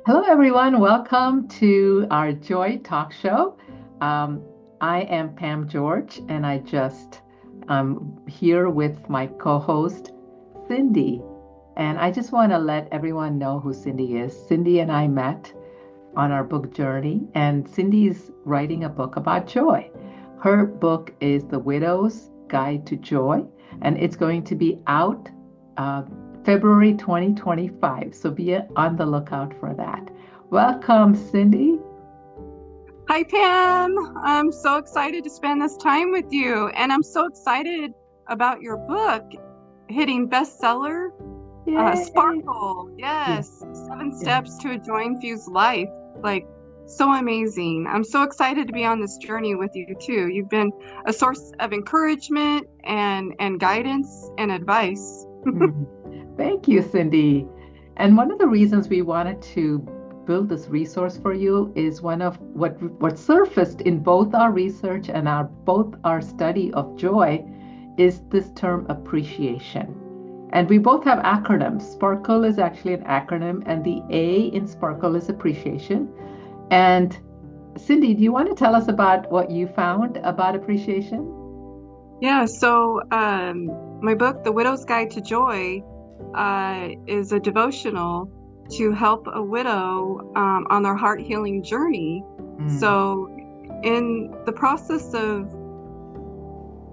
Hello, everyone. Welcome to our Joy Talk Show. Um, I am Pam George, and I'm here with my co-host Cindy. And I just want to let everyone know who Cindy is. Cindy and I met on our book journey, and Cindy's writing a book about joy. Her book is The Widow's Guide to Joy, and it's going to be out uh, February 2025. So be on the lookout for that. Welcome, Cindy. Hi, Pam. I'm so excited to spend this time with you. And I'm so excited about your book hitting bestseller. Yay. Sparkle. Yeah, Yes. Seven yeah. Steps to a Joy-Infused Life. Like, so amazing. I'm so excited to be on this journey with you, too. You've been a source of encouragement and guidance and advice. Mhm. Thank you, Cindy. And one of the reasons we wanted to build this resource for you is one of what surfaced in both our research and our study of joy is this term appreciation. And we both have acronyms. Sparkle is actually an acronym, and the A in Sparkle is appreciation. And Cindy, do you want to tell us about what you found about appreciation? Yeah, so my book, The Widow's Guide to Joy, is a devotional to help a widow on their heart healing journey. Mm, So, in the process of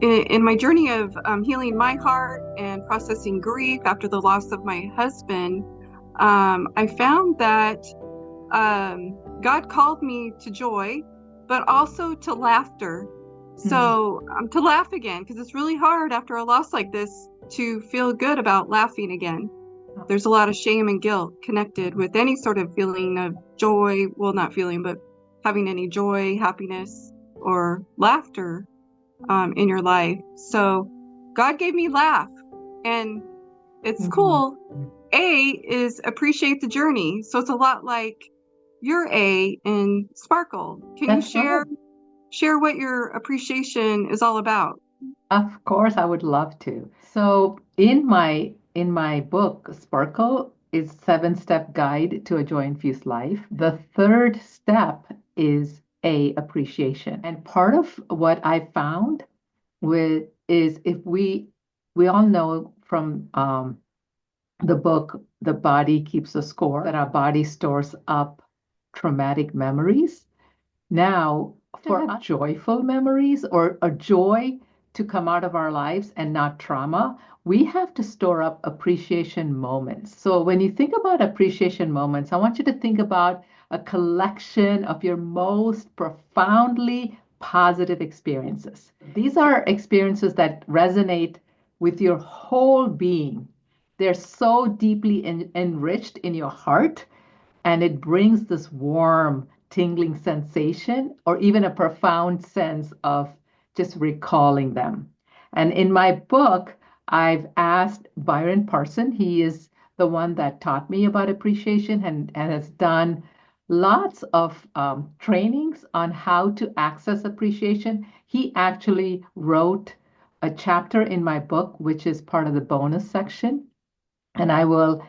in my journey of healing my heart and processing grief after the loss of my husband, I found that God called me to joy, but also to laughter. mm, So to laugh again, because it's really hard after a loss like this to feel good about laughing again. There's a lot of shame and guilt connected with any sort of feeling of joy. Well, not feeling, but having any joy, happiness, or laughter in your life. So God gave me laugh, and it's mhm. cool. A is appreciate the journey. So it's a lot like your A in Sparkle. Can you That's share right. what your appreciation is all about? Of course, I would love to. So in my book, Sparkle is seven-step guide to a joy-infused life. The third step is a appreciation. And part of what I found with is if we all know from the book The Body Keeps a Score that our body stores up traumatic memories. Now, for joyful memories or a joy to come out of our lives and not trauma, we have to store up appreciation moments. So, when you think about appreciation moments, I want you to think about a collection of your most profoundly positive experiences. These are experiences that resonate with your whole being. They're so deeply enriched in your heart, and it brings this warm, tingling sensation or even a profound sense of just recalling them. And in my book, I've asked Byron Parson, he is the one that taught me about appreciation and has done lots of trainings on how to access appreciation. He actually wrote a chapter in my book, which is part of the bonus section, and I will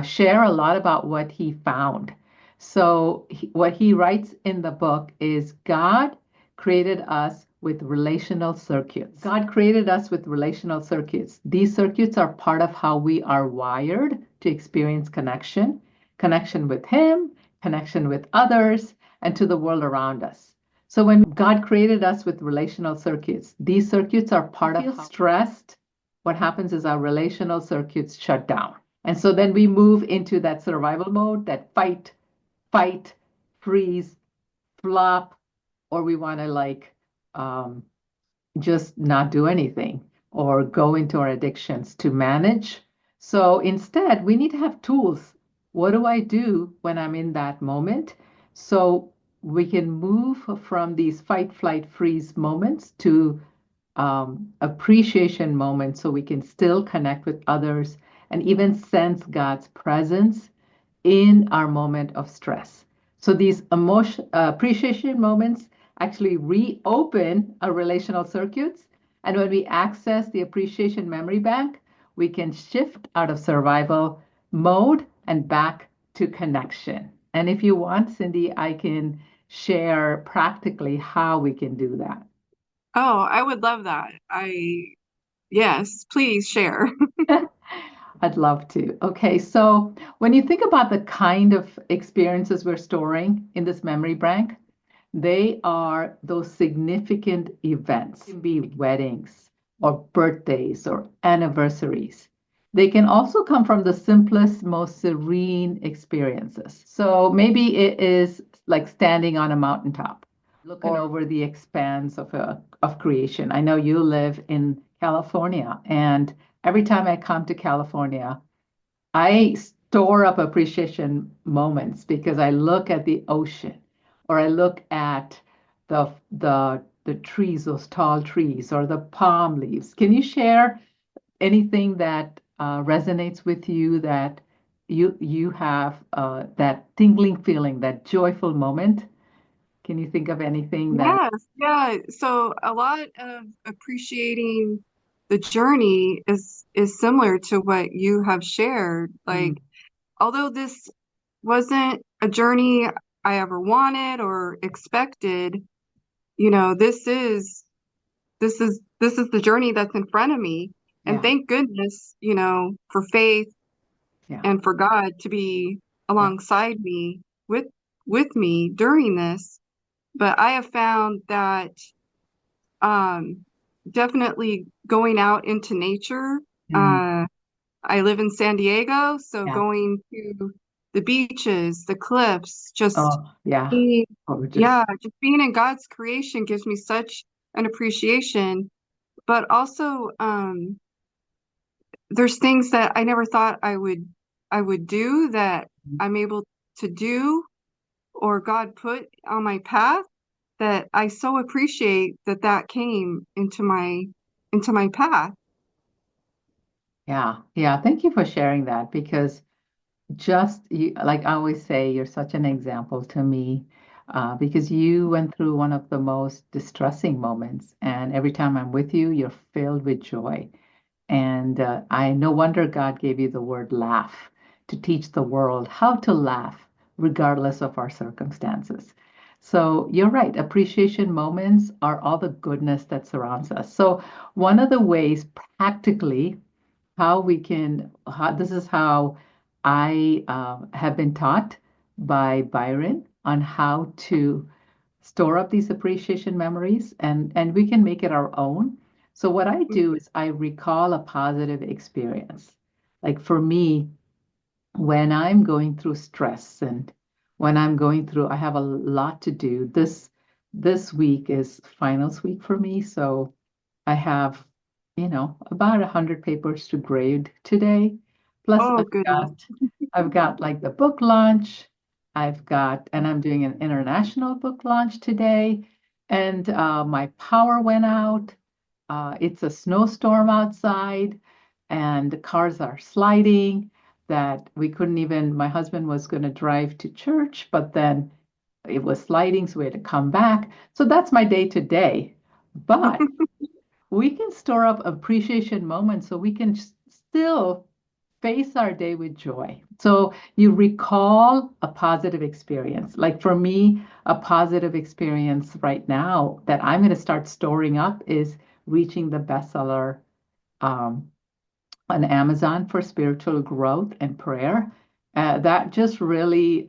share a lot about what he found. So, what he writes in the book is God created us with relational circuits. God created us with relational circuits. These circuits are part of how we are wired to experience connection, connection with Him, connection with others, and to the world around us. So, when God created us with relational circuits, these circuits are part of how stressed, what happens is our relational circuits shut down. And so then we move into that survival mode, that fight, freeze, flop, or we want to um, just not do anything or go into our addictions to manage. So instead, we need to have tools. What do I do when I'm in that moment? So we can move from these fight, flight, freeze moments to appreciation moments so we can still connect with others and even sense God's presence in our moment of stress. So these appreciation moments actually reopen our relational circuits. And when we access the appreciation memory bank, we can shift out of survival mode and back to connection. And if you want, Cindy, I can share practically how we can do that. Oh, I would love that. Yes, please share. I'd love to. Okay, so when you think about the kind of experiences we're storing in this memory bank, they are those significant events. It can be weddings or birthdays or anniversaries. They can also come from the simplest, most serene experiences. So maybe it is like standing on a mountaintop, looking over the expanse of creation. I know you live in California, and every time I come to California, I store up appreciation moments because I look at the ocean or I look at the trees, those tall trees, or the palm leaves. Can you share anything that resonates with you that you have that tingling feeling, that joyful moment? Can you think of anything that? Yes, yeah. So a lot of appreciating the journey is similar to what you have shared. Mm, Like, although this wasn't a journey I ever wanted or expected, this is the journey that's in front of me. And yeah, thank goodness, for faith yeah, and for God to be yeah. alongside me with with me during this. But I have found that um, definitely going out into nature. Mm, Uh, I live in San Diego, so yeah. going to the beaches, the cliffs, just Oh, yeah. being, Gorgeous. yeah, just being in God's creation gives me such an appreciation. But also, there's things that I never thought I would do that I'm able to do or God put on my path that I so appreciate that came into my path. Yeah, yeah. Thank you for sharing that because just you, like I always say, you're such an example to me because you went through one of the most distressing moments, and every time I'm with you, you're filled with joy. And I no wonder God gave you the word laugh to teach the world how to laugh regardless of our circumstances. So you're right, appreciation moments are all the goodness that surrounds us. So one of the ways practically how we can, this is how I have been taught by Byron on how to store up these appreciation memories and we can make it our own. So what I do is I recall a positive experience. Like for me, when I'm going through stress and when I'm going through, I have a lot to do. This week is finals week for me, so I have, about 100 papers to grade today. Plus, Oh goodness. I've got like the book launch. And I'm doing an international book launch today. And my power went out. It's a snowstorm outside, and the cars are sliding. That we couldn't even, my husband was going to drive to church, but then it was sliding, so we had to come back. So that's my day to day. But we can store up appreciation moments so we can still face our day with joy. So you recall a positive experience. Like for me, a positive experience right now that I'm going to start storing up is reaching the bestseller um, on Amazon for spiritual growth and prayer. That just really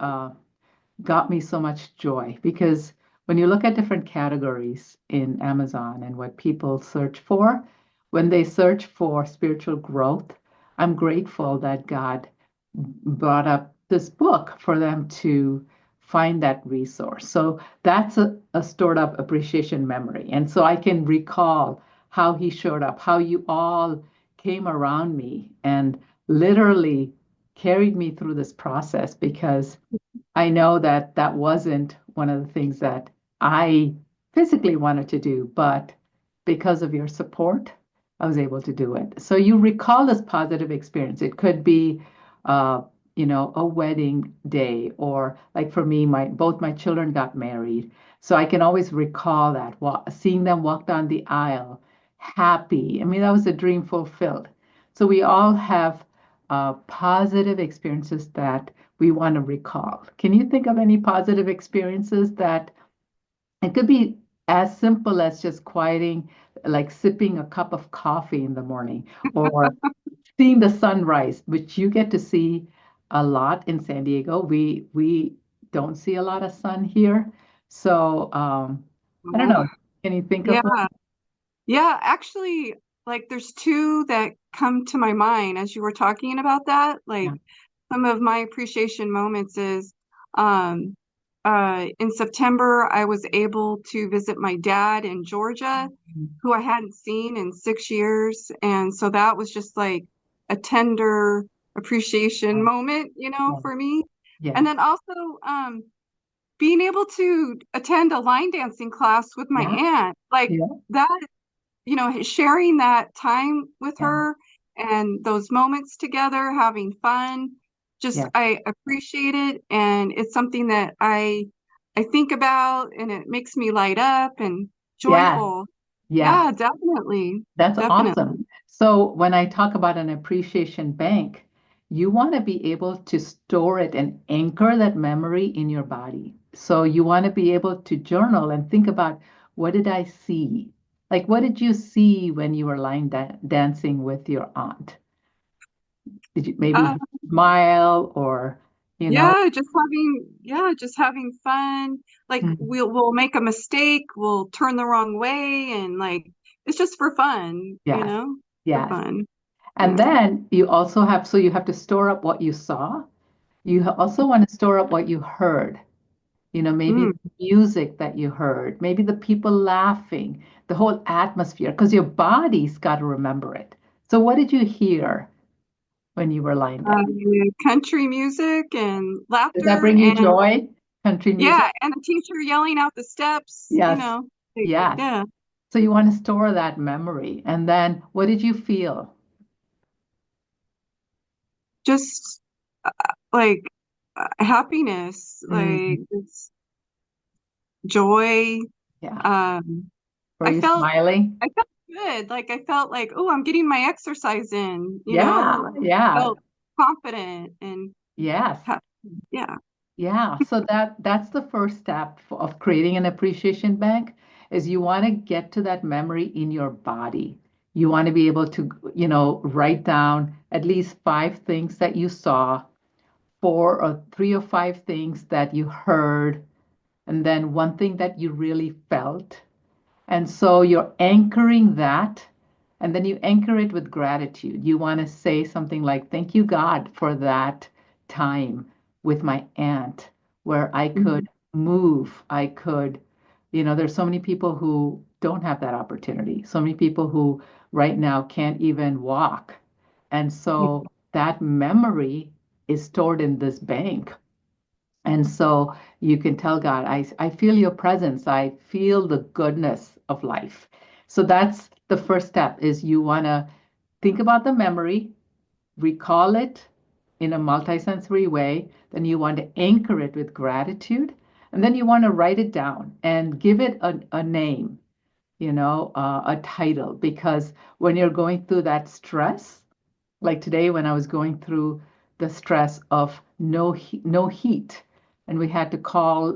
got me so much joy because when you look at different categories in Amazon and what people search for, when they search for spiritual growth, I'm grateful that God brought up this book for them to find that resource. So that's a stored up appreciation memory. And so I can recall how he showed up, how you all came around me and literally carried me through this process because I know that that wasn't one of the things that I physically wanted to do, but because of your support, I was able to do it. So you recall this positive experience. It could be, uh, a wedding day, or like for me, my both my children got married, so I can always recall that seeing them walk down the aisle, happy. I mean, that was a dream fulfilled. So we all have positive experiences that we want to recall. Can you think of any positive experiences that it could be as simple as just quieting, like sipping a cup of coffee in the morning, or seeing the sunrise, which you get to see a lot in San Diego. We don't see a lot of sun here. So I don't Oh, know. Can you think of one? yeah. Yeah, actually, like there's two that come to my mind as you were talking about that. Like Yeah. some of my appreciation moments is um in September I was able to visit my dad in Georgia, who I hadn't seen in 6 years. And so that was just like a tender appreciation moment, Yeah. for me. And Yes. then also being able to attend a line dancing class with my Yeah. aunt, like Yeah. that, sharing that time with Yeah. her and those moments together, having fun, just Yeah. I appreciate it. And it's something that I think about and it makes me light up and Yeah. joyful. Yeah. Yeah, definitely. That's Definitely. awesome. So when I talk about an appreciation bank, you want to be able to store it and anchor that memory in your body. So you want to be able to journal and think about, what did I see? Like, what did you see when you were line dancing with your aunt? Did you maybe Uh, smile or, you know? just having fun. Like Mm. we'll make a mistake, we'll turn the wrong way, and like it's just for fun, Yes. for Yes. fun. And Yeah. then you also have, so you have to store up what you saw. You also want to store up what you heard. Maybe Mm. the music that you heard, maybe the people laughing, the whole atmosphere, because your body's got to remember it. So, what did you hear when you were lying down? Country music and Does that laughter bring you and joy? Country music? yeah, and the teacher yelling out the steps, Yes. like, Yes. yeah, So, you want to store that memory. And then, what did you feel? just like happiness, Mm, like it's joy. yeah. Um, Were I you felt smiling? I felt good. Like I felt like, oh, I'm getting my exercise in, Yeah. Yeah. felt confident and Yes. ha yeah. Yeah, so that's the first step of creating an appreciation bank is you want to get to that memory in your body. You want to be able to, write down at least five things that you saw, four or three or five things that you heard, and then one thing that you really felt. And so you're anchoring that, and then you anchor it with gratitude. You want to say something like, "Thank you, God, for that time with my aunt where I could Mhm. move. I could, there's so many people who don't have that opportunity, so many people who right now can't even walk. And so that memory is stored in this bank. And so you can tell God, I feel your presence. I feel the goodness of life. So that's the first step is you want to think about the memory, recall it in a multisensory way. Then you want to anchor it with gratitude. And then you want to write it down and give it a name, a title. Because when you're going through that stress, like today when I was going through the stress of no heat, and we had to call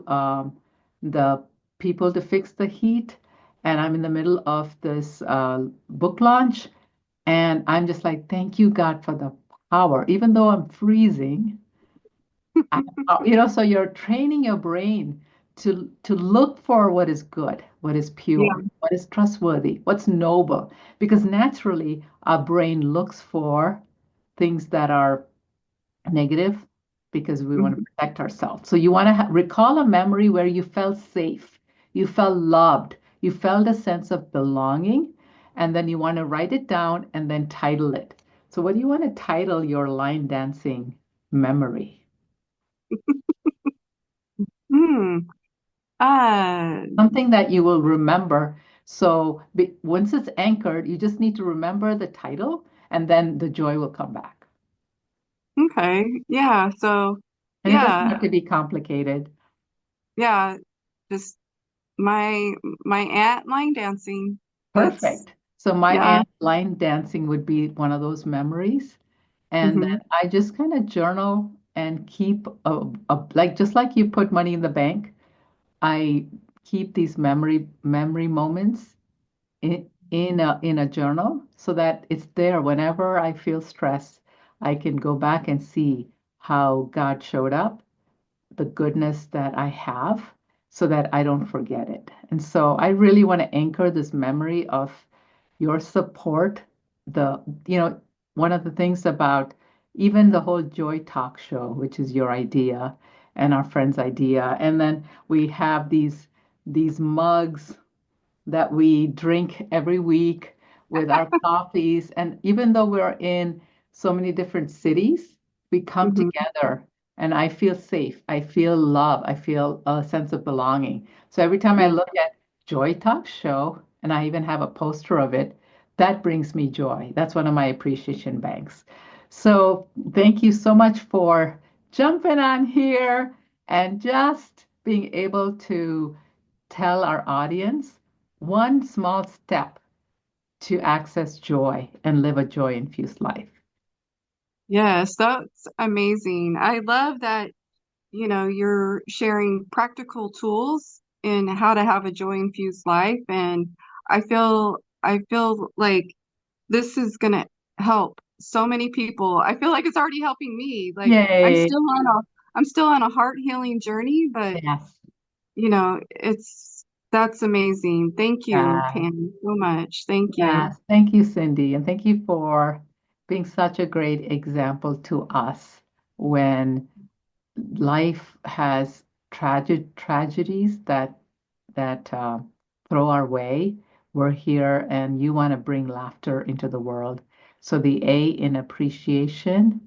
the people to fix the heat, and I'm in the middle of this book launch, and I'm just like, thank you, God, for the power, even though I'm freezing. So you're training your brain to look for what is good, what is pure, Yeah. what is trustworthy, what's noble, because naturally our brain looks for things that are negative because we want to Mhm. protect ourselves. So you want to recall a memory where you felt safe, you felt loved, you felt a sense of belonging, and then you want to write it down and then title it. So what do you want to title your line dancing memory? Hmm. Uh, Something that you will remember. So once it's anchored, you just need to remember the title and then the joy will come back. okay. Yeah. So, And it doesn't have yeah, to be complicated. yeah. Just my my aunt line dancing. That's Perfect. So my yeah. aunt line dancing would be one of those memories. And then Hmm. I just kind of journal and keep like just like you put money in the bank, I keep these memory moments in a journal so that it's there whenever I feel stress. I can go back and see how God showed up, the goodness that I have, so that I don't forget it. And so I really want to anchor this memory of your support. The, one of the things about even the whole Joy Talk show, which is your idea and our friend's idea, and then we have these mugs that we drink every week with our coffees. And even though we're in so many different cities, we come Hmm. together and I feel safe. I feel love. I feel a sense of belonging. So every time I Yeah. look at Joy Talk Show, and I even have a poster of it, that brings me joy. That's one of my appreciation banks. So thank you so much for jumping on here and just being able to tell our audience one small step to access joy and live a joy infused life. Yes, that's amazing. I love that, you're sharing practical tools in how to have a joy-infused life. And I feel like this is gonna help so many people. I feel like it's already helping me. Like I'm Yay. still on a I'm still on a heart healing journey, but Yes. it's that's amazing. Thank you, Yes. Pam, so much. Thank you. Yes. Thank you, Cindy. And thank you for being such a great example to us when life has tragedies that throw our way. We're here, and you want to bring laughter into the world. So the A in appreciation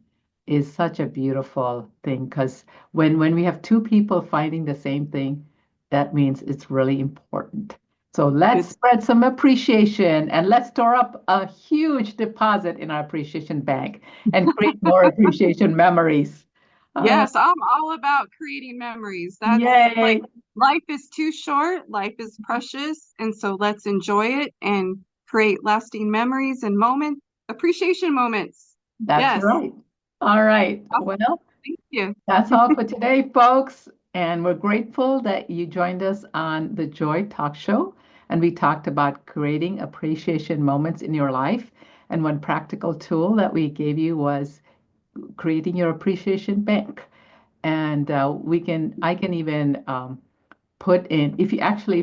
is such a beautiful thing because when we have two people finding the same thing, that means it's really important. So let's It's spread some appreciation and let's store up a huge deposit in our appreciation bank and create more appreciation memories. All right. Yes, I'm all about creating memories. That's like Yay. life is too short, life is precious, and so let's enjoy it and create lasting memories and appreciation moments. That's Yes. right. All right. Awesome. Well, Thank you. that's all for today, folks. And we're grateful that you joined us on the Joy Talk Show. And we talked about creating appreciation moments in your life. And one practical tool that we gave you was creating your appreciation bank. And I can even put in, if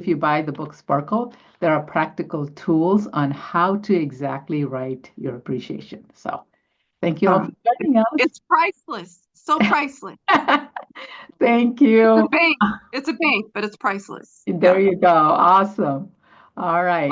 you buy the book Sparkle, there are practical tools on how to exactly write your appreciation. So thank you all for Um, joining us. it's priceless. So priceless. Thank It's a you. bank. It's a bank, but it's priceless. There Yeah. you go. Awesome. All right.